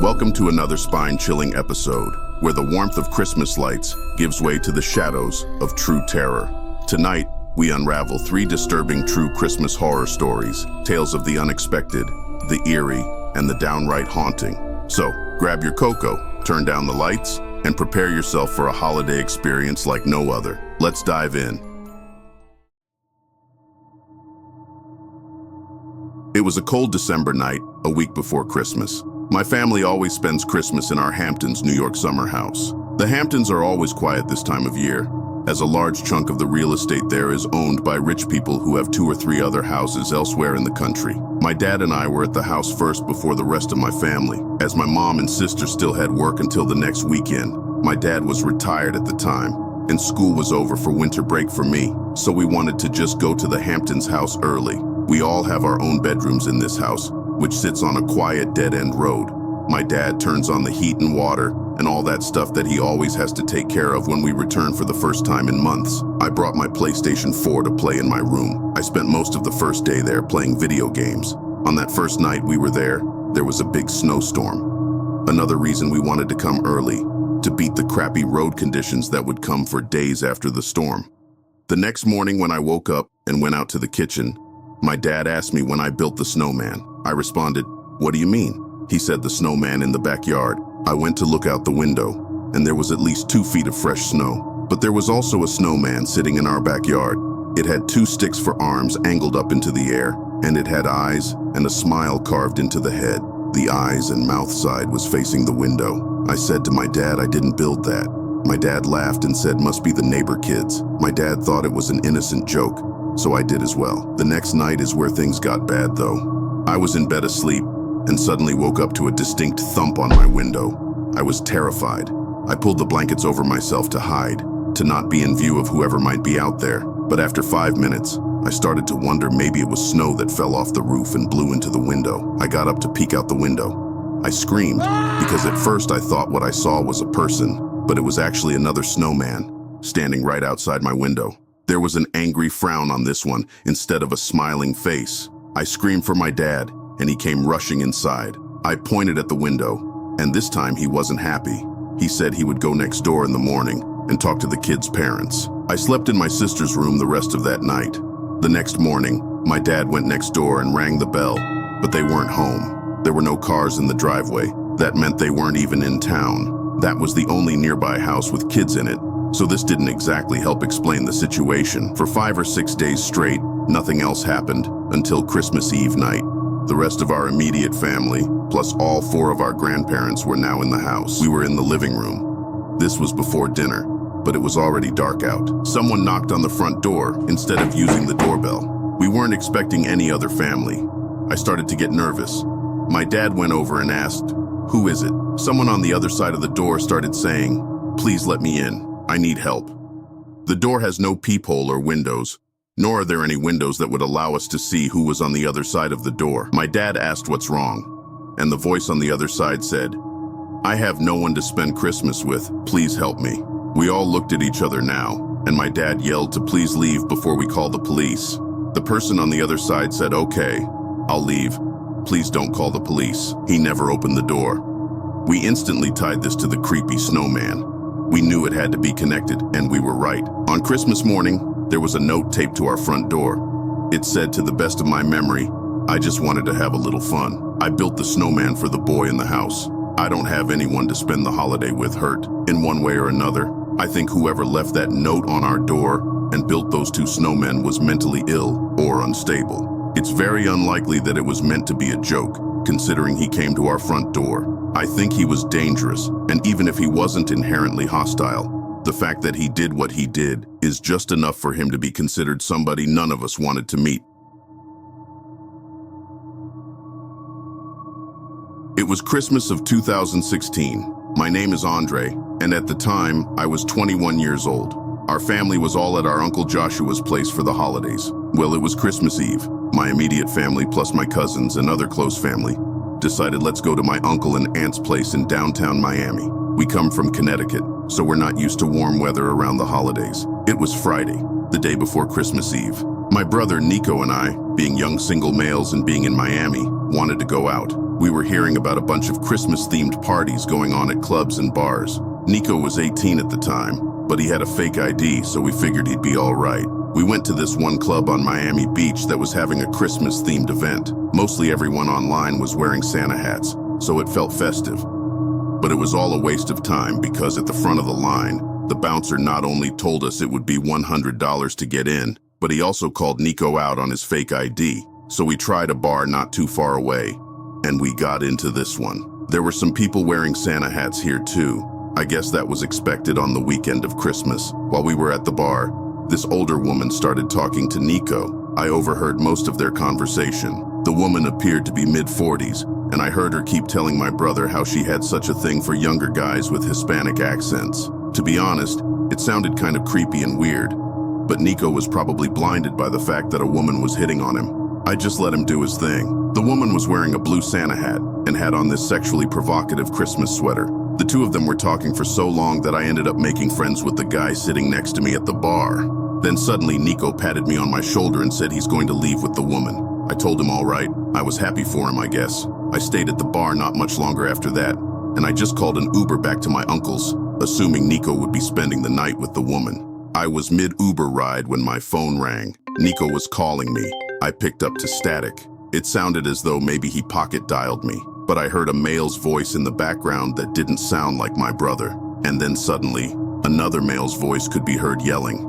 Welcome to another spine-chilling episode, where the warmth of Christmas lights gives way to the shadows of true terror. Tonight, we unravel 3 disturbing true Christmas horror stories, tales of the unexpected, the eerie, and the downright haunting. So, grab your cocoa, turn down the lights, and prepare yourself for a holiday experience like no other. Let's dive in. It was a cold December night, a week before Christmas. My family always spends Christmas in our Hamptons, New York summer house. The Hamptons are always quiet this time of year, as a large chunk of the real estate there is owned by rich people who have 2 or 3 other houses elsewhere in the country. My dad and I were at the house first before the rest of my family, as my mom and sister still had work until the next weekend. My dad was retired at the time, and school was over for winter break for me, so we wanted to just go to the Hamptons house early. We all have our own bedrooms in this house, which sits on a quiet dead-end road. My dad turns on the heat and water and all that stuff that he always has to take care of when we return for the first time in months. I brought my PlayStation 4 to play in my room. I spent most of the first day there playing video games. On that first night we were there was a big snowstorm. Another reason we wanted to come early, to beat the crappy road conditions that would come for days after the storm. The next morning when I woke up and went out to the kitchen, my dad asked me when I built the snowman. I responded, "What do you mean?" He said, "The snowman in the backyard." I went to look out the window, and there was at least 2 feet of fresh snow. But there was also a snowman sitting in our backyard. It had 2 sticks for arms angled up into the air, and it had eyes and a smile carved into the head. The eyes and mouth side was facing the window. I said to my dad I didn't build that. My dad laughed and said, "Must be the neighbor kids." My dad thought it was an innocent joke, so I did as well. The next night is where things got bad though. I was in bed asleep and suddenly woke up to a distinct thump on my window. I was terrified. I pulled the blankets over myself to hide, to not be in view of whoever might be out there. But after 5 minutes, I started to wonder maybe it was snow that fell off the roof and blew into the window. I got up to peek out the window. I screamed because at first I thought what I saw was a person, but it was actually another snowman standing right outside my window. There was an angry frown on this one instead of a smiling face. I screamed for my dad, and he came rushing inside. I pointed at the window, and this time he wasn't happy. He said he would go next door in the morning and talk to the kids' parents. I slept in my sister's room the rest of that night. The next morning, my dad went next door and rang the bell, but they weren't home. There were no cars in the driveway. That meant they weren't even in town. That was the only nearby house with kids in it, so this didn't exactly help explain the situation. For 5 or 6 days straight, nothing else happened until Christmas Eve night. The rest of our immediate family, plus all 4 of our grandparents, were now in the house. We were in the living room. This was before dinner, but it was already dark out. Someone knocked on the front door instead of using the doorbell. We weren't expecting any other family. I started to get nervous. My dad went over and asked, "Who is it?" Someone on the other side of the door started saying, "Please let me in. I need help." The door has no peephole or windows, nor are there any windows that would allow us to see who was on the other side of the door. My dad asked what's wrong, and the voice on the other side said, "I have no one to spend Christmas with. Please help me." We all looked at each other now, and my dad yelled to please leave before we call the police. The person on the other side said, "Okay, I'll leave. Please don't call the police." He never opened the door. We instantly tied this to the creepy snowman. We knew it had to be connected, and we were right. On Christmas morning, there was a note taped to our front door. It said, "To the best of my memory, I just wanted to have a little fun. I built the snowman for the boy in the house. I don't have anyone to spend the holiday with hurt, in one way or another. I think whoever left that note on our door and built those 2 snowmen was mentally ill or unstable. It's very unlikely that it was meant to be a joke, considering he came to our front door. I think he was dangerous, and even if he wasn't inherently hostile, the fact that he did what he did is just enough for him to be considered somebody none of us wanted to meet." It was Christmas of 2016. My name is Andre, and at the time, I was 21 years old. Our family was all at our Uncle Joshua's place for the holidays. Well, it was Christmas Eve. My immediate family, plus my cousins and other close family, decided let's go to my uncle and aunt's place in downtown Miami. We come from Connecticut, so we're not used to warm weather around the holidays. It was Friday, the day before Christmas Eve. My brother Nico and I, being young single males and being in Miami, wanted to go out. We were hearing about a bunch of Christmas-themed parties going on at clubs and bars. Nico was 18 at the time, but he had a fake ID, so we figured he'd be all right. We went to this one club on Miami Beach that was having a Christmas-themed event. Mostly everyone online was wearing Santa hats, so it felt festive. But it was all a waste of time because at the front of the line, the bouncer not only told us it would be $100 to get in, but he also called Nico out on his fake ID. So we tried a bar not too far away, and we got into this one. There were some people wearing Santa hats here too. I guess that was expected on the weekend of Christmas. While we were at the bar, this older woman started talking to Nico. I overheard most of their conversation. The woman appeared to be mid-40s, and I heard her keep telling my brother how she had such a thing for younger guys with Hispanic accents. To be honest, it sounded kind of creepy and weird, but Nico was probably blinded by the fact that a woman was hitting on him. I just let him do his thing. The woman was wearing a blue Santa hat and had on this sexually provocative Christmas sweater. The two of them were talking for so long that I ended up making friends with the guy sitting next to me at the bar. Then suddenly Nico patted me on my shoulder and said he's going to leave with the woman. I told him all right. I was happy for him, I guess. I stayed at the bar not much longer after that, and I just called an Uber back to my uncle's, assuming Nico would be spending the night with the woman. I was mid-Uber ride when my phone rang. Nico was calling me. I picked up to static. It sounded as though maybe he pocket-dialed me, but I heard a male's voice in the background that didn't sound like my brother. And then suddenly, another male's voice could be heard yelling.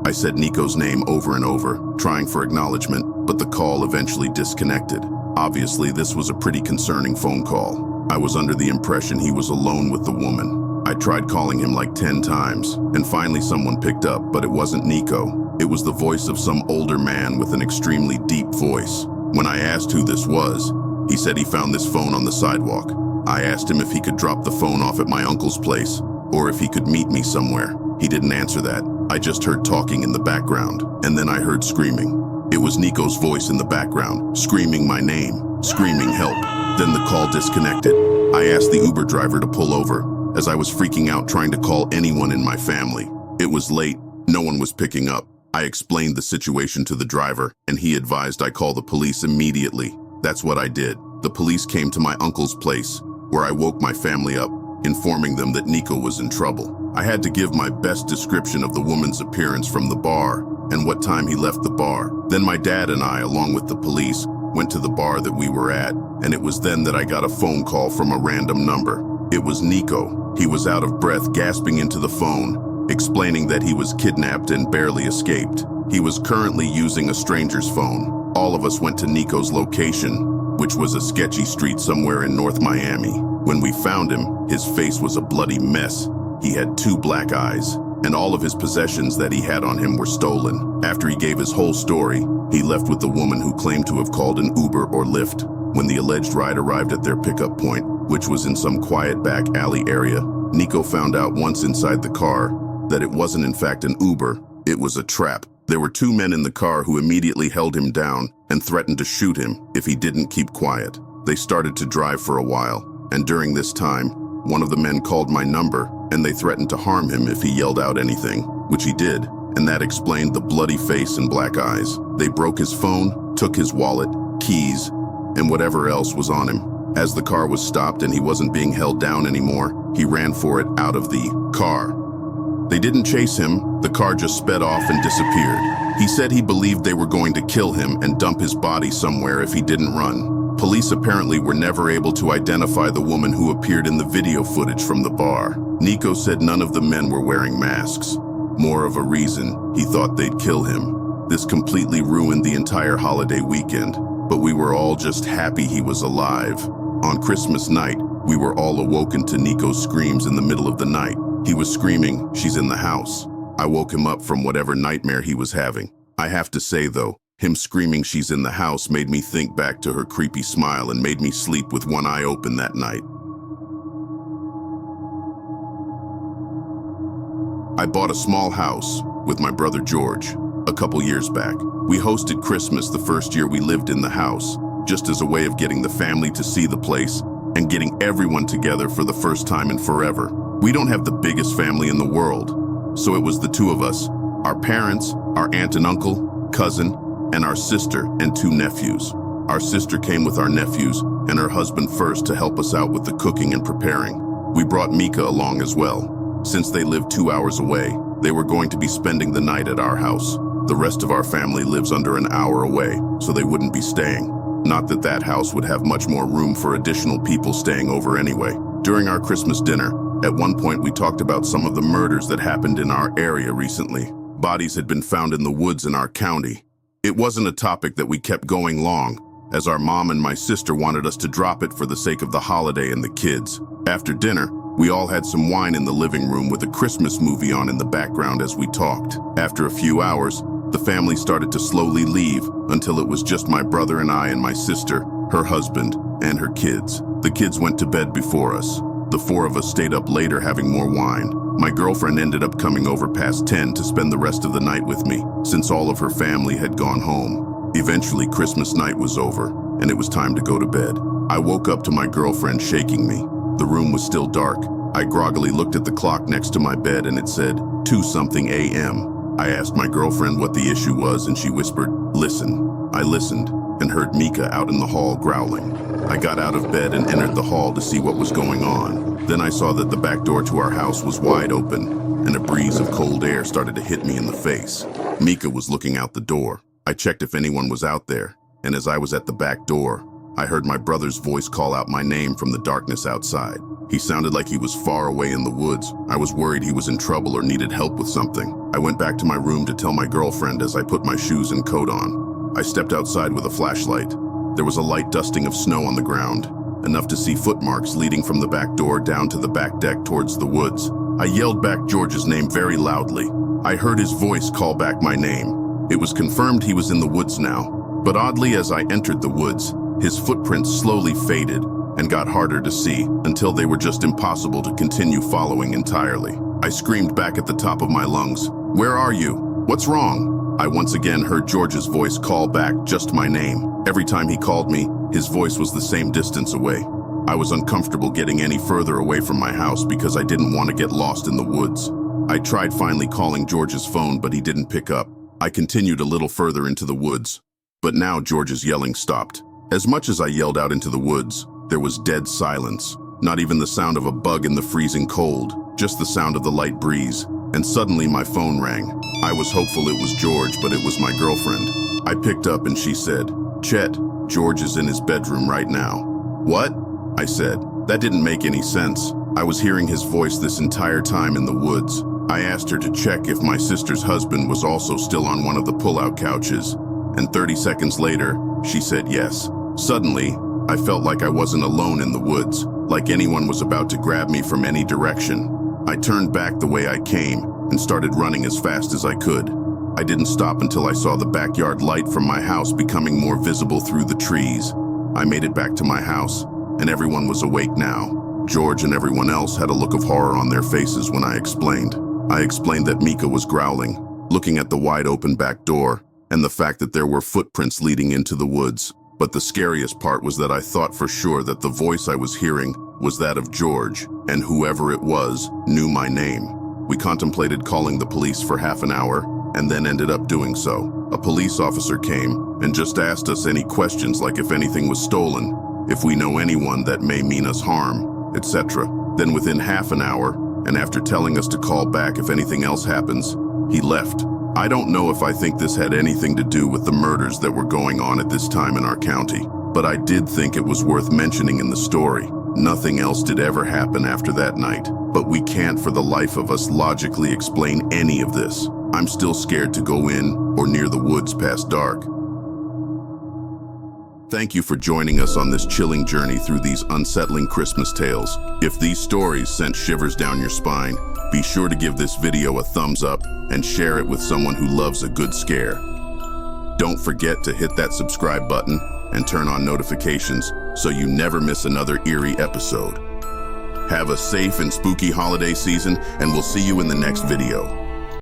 I said Nico's name over and over, trying for acknowledgement, but the call eventually disconnected. Obviously, this was a pretty concerning phone call. I was under the impression he was alone with the woman. I tried calling him like 10 times, and finally someone picked up, but it wasn't Nico. It was the voice of some older man with an extremely deep voice. When I asked who this was, he said he found this phone on the sidewalk. I asked him if he could drop the phone off at my uncle's place, or if he could meet me somewhere. He didn't answer that. I just heard talking in the background, and then I heard screaming. It was Nico's voice in the background, screaming my name, screaming help. Then the call disconnected. I asked the Uber driver to pull over, as I was freaking out trying to call anyone in my family. It was late. No one was picking up. I explained the situation to the driver, and he advised I call the police immediately. That's what I did. The police came to my uncle's place, where I woke my family up, informing them that Nico was in trouble. I had to give my best description of the woman's appearance from the bar and what time he left the bar. Then my dad and I, along with the police, went to the bar that we were at, and it was then that I got a phone call from a random number. It was Nico. He was out of breath, gasping into the phone, explaining that he was kidnapped and barely escaped. He was currently using a stranger's phone. All of us went to Nico's location, which was a sketchy street somewhere in North Miami. When we found him, his face was a bloody mess. He had 2 black eyes, and all of his possessions that he had on him were stolen. After he gave his whole story, he left with the woman who claimed to have called an Uber or Lyft. When the alleged ride arrived at their pickup point, which was in some quiet back alley area, Nico found out once inside the car that it wasn't in fact an Uber, it was a trap. There were 2 men in the car who immediately held him down and threatened to shoot him if he didn't keep quiet. They started to drive for a while, and during this time, one of the men called my number, and they threatened to harm him if he yelled out anything, which he did, and that explained the bloody face and black eyes. They broke his phone, took his wallet, keys, and whatever else was on him. As the car was stopped and he wasn't being held down anymore, he ran for it out of the car. They didn't chase him, the car just sped off and disappeared. He said he believed they were going to kill him and dump his body somewhere if he didn't run. Police apparently were never able to identify the woman who appeared in the video footage from the bar. Nico said none of the men were wearing masks. More of a reason, he thought they'd kill him. This completely ruined the entire holiday weekend, but we were all just happy he was alive. On Christmas night, we were all awoken to Nico's screams in the middle of the night. He was screaming, "She's in the house." I woke him up from whatever nightmare he was having. I have to say though, him screaming "she's in the house" made me think back to her creepy smile and made me sleep with one eye open that night. I bought a small house with my brother George a couple years back. We hosted Christmas the first year we lived in the house, just as a way of getting the family to see the place and getting everyone together for the first time in forever. We don't have the biggest family in the world, so it was the 2 of us, our parents, our aunt and uncle, cousin, and our sister and 2 nephews. Our sister came with our nephews, and her husband first to help us out with the cooking and preparing. We brought Mika along as well. Since they live 2 hours away, they were going to be spending the night at our house. The rest of our family lives under an hour away, so they wouldn't be staying. Not that that house would have much more room for additional people staying over anyway. During our Christmas dinner, at one point we talked about some of the murders that happened in our area recently. Bodies had been found in the woods in our county. It wasn't a topic that we kept going long, as our mom and my sister wanted us to drop it for the sake of the holiday and the kids. After dinner, we all had some wine in the living room with a Christmas movie on in the background as we talked. After a few hours, the family started to slowly leave until it was just my brother and I and my sister, her husband, and her kids. The kids went to bed before us. The four of us stayed up later having more wine. My girlfriend ended up coming over past 10 to spend the rest of the night with me, since all of her family had gone home. Eventually, Christmas night was over, and it was time to go to bed. I woke up to my girlfriend shaking me. The room was still dark. I groggily looked at the clock next to my bed and it said 2-something a.m. I asked my girlfriend what the issue was and she whispered, "Listen." I listened and heard Mika out in the hall growling. I got out of bed and entered the hall to see what was going on. Then I saw that the back door to our house was wide open and a breeze of cold air started to hit me in the face. Mika was looking out the door. I checked if anyone was out there, and as I was at the back door, I heard my brother's voice call out my name from the darkness outside. He sounded like he was far away in the woods. I was worried he was in trouble or needed help with something. I went back to my room to tell my girlfriend as I put my shoes and coat on. I stepped outside with a flashlight. There was a light dusting of snow on the ground, enough to see footmarks leading from the back door down to the back deck towards the woods. I yelled back George's name very loudly. I heard his voice call back my name. It was confirmed he was in the woods now, but oddly as I entered the woods, his footprints slowly faded and got harder to see until they were just impossible to continue following entirely. I screamed back at the top of my lungs, "Where are you? What's wrong?" I once again heard George's voice call back just my name. Every time he called me, his voice was the same distance away. I was uncomfortable getting any further away from my house because I didn't want to get lost in the woods. I tried finally calling George's phone, but he didn't pick up. I continued a little further into the woods, but now George's yelling stopped. As much as I yelled out into the woods, there was dead silence. Not even the sound of a bug in the freezing cold, just the sound of the light breeze. And suddenly my phone rang. I was hopeful it was George, but it was my girlfriend. I picked up and she said, "Chet, George is in his bedroom right now." "What?" I said. That didn't make any sense. I was hearing his voice this entire time in the woods. I asked her to check if my sister's husband was also still on one of the pull-out couches, and 30 seconds later, she said yes. Suddenly, I felt like I wasn't alone in the woods, like anyone was about to grab me from any direction. I turned back the way I came and started running as fast as I could. I didn't stop until I saw the backyard light from my house becoming more visible through the trees. I made it back to my house, and everyone was awake now. George and everyone else had a look of horror on their faces when I explained. I explained that Mika was growling, looking at the wide open back door, and the fact that there were footprints leading into the woods. But the scariest part was that I thought for sure that the voice I was hearing was that of George, and whoever it was knew my name. We contemplated calling the police for half an hour, and then ended up doing so. A police officer came and just asked us any questions like if anything was stolen, if we know anyone that may mean us harm, etc. Then within half an hour, and after telling us to call back if anything else happens, he left. I don't know if I think this had anything to do with the murders that were going on at this time in our county, but I did think it was worth mentioning in the story. Nothing else did ever happen after that night, but we can't for the life of us logically explain any of this. I'm still scared to go in or near the woods past dark. Thank you for joining us on this chilling journey through these unsettling Christmas tales. If these stories sent shivers down your spine, be sure to give this video a thumbs up and share it with someone who loves a good scare. Don't forget to hit that subscribe button and turn on notifications so you never miss another eerie episode. Have a safe and spooky holiday season, and we'll see you in the next video.